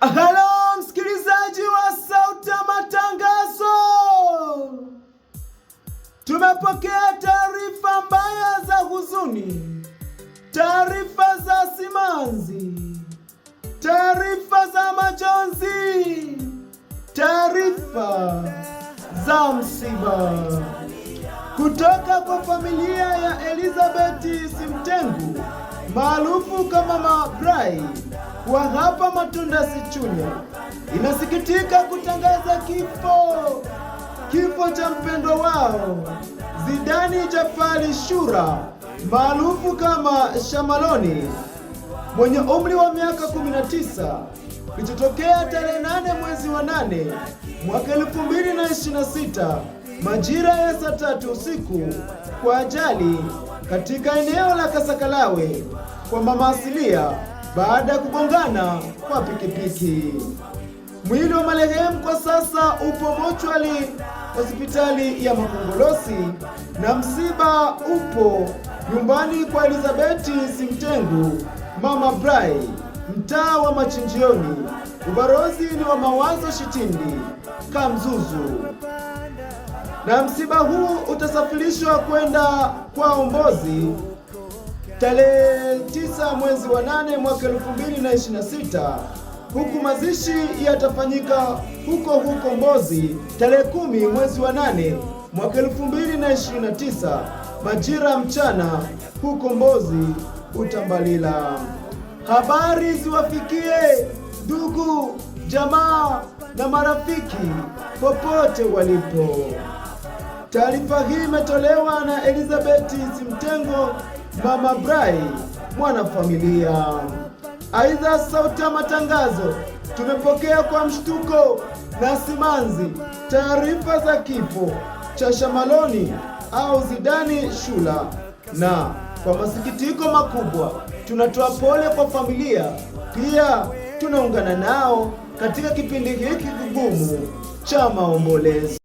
Halo msikilizaji wa Sauti ya Matangazo, tumepokea taarifa mbaya za huzuni, taarifa za simanzi, taarifa za majonzi, taarifa za msiba kutoka kwa familia ya Elizabeth Simtengu maarufu kama Mama Brai wa hapa Matunda Sichunya. Inasikitika kutangaza kifo cha mpendwa wao Zidani Jafari Shura maarufu kama Shamaloni mwenye umri wa miaka 19, kilichotokea tarehe 8 mwezi wa 8 mwaka 2026 majira ya saa 3 usiku kwa ajali katika eneo la Kasakalawe kwa Mama Asilia baada ya kugongana kwa pikipiki. Mwili wa marehemu kwa sasa upo mochwari hospitali ya Makongolosi na msiba upo nyumbani kwa Elizabeth Simtengu Mama Brai, mtaa wa Machinjioni. Ubarozi ni wa Mawazo Shitindi Kamzuzu, na msiba huu utasafirishwa kwenda kwa Mbozi tarehe 9 mwezi wa 8 mwaka 2026, huku mazishi yatafanyika huko Mbozi tarehe 10 mwezi wa 8 mwaka 2029 majira mchana huko Mbozi Utambalila. Habari ziwafikie ndugu, jamaa na marafiki popote walipo. Taarifa hii imetolewa na Elizabeth Simtengu Mama Brai, mwanafamilia. Aidha, Sauti ya Matangazo tumepokea kwa mshtuko na simanzi taarifa za kifo cha Shamaloni au Zidani Shura, na kwa masikitiko makubwa tunatoa pole kwa familia. Pia tunaungana nao katika kipindi hiki kigumu cha maombolezo.